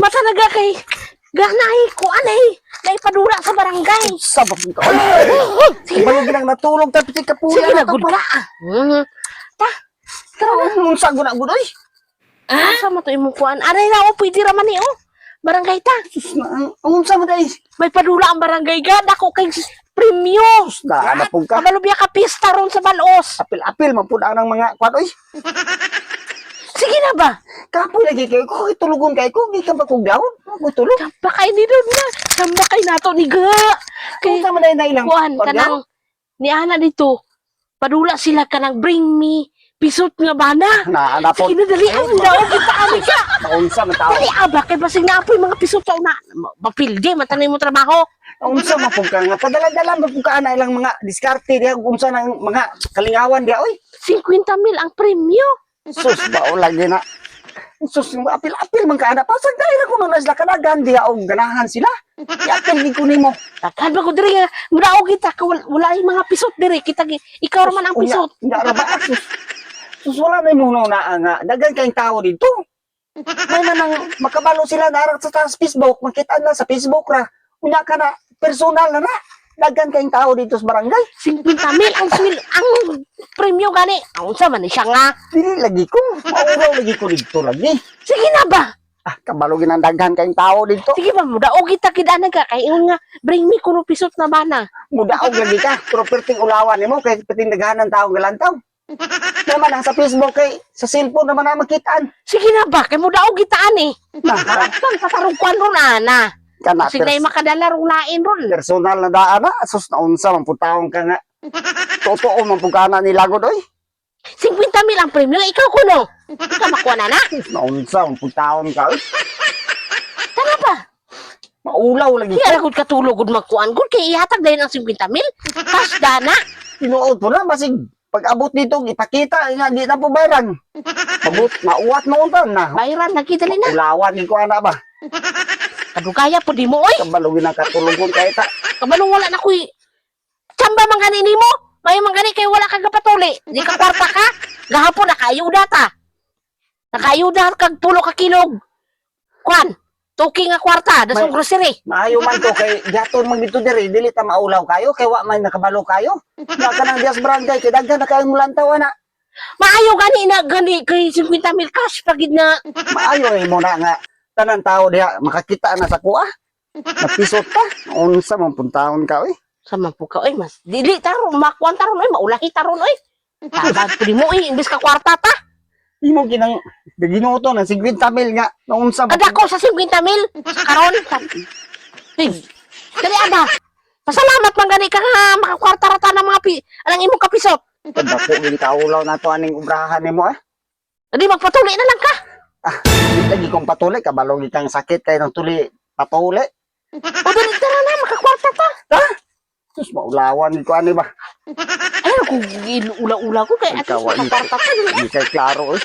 Mata naga kay ganay ko anay. Naipadula sa barangay. Sabak ko. Sige ba lang natulog tapos ikapuya Sige na na, good ka. Ta. Tara, mong sago na gudoy. Asa mo to imong kuan? Aray na o pwede ra man ni o. Barangay ta. Sus na, ang sa mo dai. May padula ang barangay ga dako kay premyo. Na ana pug ka. Kabalubya ka pista ron sa Balos. Apil-apil man pud ang mga kwan oy. Sige na ba? Kapoy lagi kay ko tulugon kay ko gikan ba kog daon. Mo tulog. Samba kay ni doon na. Samba kay nato ni ga. Kung Kay sa man na ilang kuan kanang ni ana dito. Padula sila kanang bring me pisot nga bana. na ana po. Sige na dali ang daw kita ani ka. Naunsa man tao. Dali aba kay basig na apoy mga pisot sa una. Mapildi man tanay mo trabaho. Unsa man pug ka nga padala-dala man pug ka ana ilang mga diskarte diha unsa nang mga kalingawan diha oy. 50,000 ang premyo. Sus ba o lagi na. Sus apil-apil man ka ana pasag dai na kuno na sila kanagan diha og ganahan sila. Yapil gi ko nimo. Takhan ba ko diri nga mudaog kita ka wala yung mga pisot diri kita ikaw ra man ang pisot. Nya ra ba sus. Sus wala na mo na nga dagan kayong tao dito. May manang makabalo sila na sa Facebook, makita na sa Facebook ra. Unya ka na personal na na. Dagan kayong tao dito sa barangay. 50,000 ang premyo gani. Ang unsa man ni siya nga. Dili lagi ko. Mauraw lagi ko dito lagi. Sige na ba? Ah, kabalo ginandaghan kayong tao dito. Sige ba mudaog kita kidana ka kay ingon nga bring me kuno pisot na bana. Mudaog lagi ka. Pero perting ulawan nimo kay perting daghanan tao galantaw. Naman ang sa Facebook kay sa cellphone naman na makitaan. Sige na ba kay mudaog kita ani. Haraptan patarugkuan ron ana. Kana Sige na makadala rong lain ron. personal na daan na. Sus na unsa man putawon ka nga. Totoo man pud kana ni lagod oy. 50,000 ang premyo ikaw kuno. Ikaw makuha na na. Na unsa man putawon ka oy. Tara ba? Maulaw lagi Di ka. ara gud katulog gud magkuan gud kay ihatag dayon ang 50,000. Cash dana. Tinuod po na basig pag abot dito ipakita nga di na po bayaran. Abot mauwat na unta na. Bayaran lagi dali na. Ulawan ni ko ana ba. Kadugaya po di mo oy. Kabalo ginakatulugon kay ta. Kabalong wala na ko'y tsamba man gani nimo. May man gani kay wala kang kapatuli. Di ka kwarta ka. Gahapon nakayuda ta. Nakayuda kag 10 ka kilog. Kwan, tuki nga kwarta, dasong grocery. Maayo man to kay gaton man dito diri dili ta maulaw kayo kay wa man nakabalo kayo. Na kanang dias barangay kay daghan na kayo mulantaw ana. Maayo gani na gani kay 50,000 cash pagid na. Maayo mo na nga tanan tao diha makakita na sa kuha. Napisot ta. Unsa man puntahon ka oy. Sama po ka oy mas. Dili taron makuan taron oy, maulahi taron oy. Tabag po di mo oy, imbis ka kwarta ta. Imo ginang ginoto ng 50,000 nga unsa man. Kada ko sa 50,000 karon. Hey, dali ada. Pasalamat man gani ka nga makakwarta ra ta ng mga alang imong kapisot. Dako gid kaulaw nato aning ubrahan nimo eh. Dali magpatuli na lang ka. Di lagi kong patuli kabalo gid kang sakit kay nang tuli patuli. O dali tara na makakwarta ta. Sus maulawan gid ko ani ba. Ayun kung ula-ula ko kay at Ikaw, least makakwarta ta. Di kay klaro eh.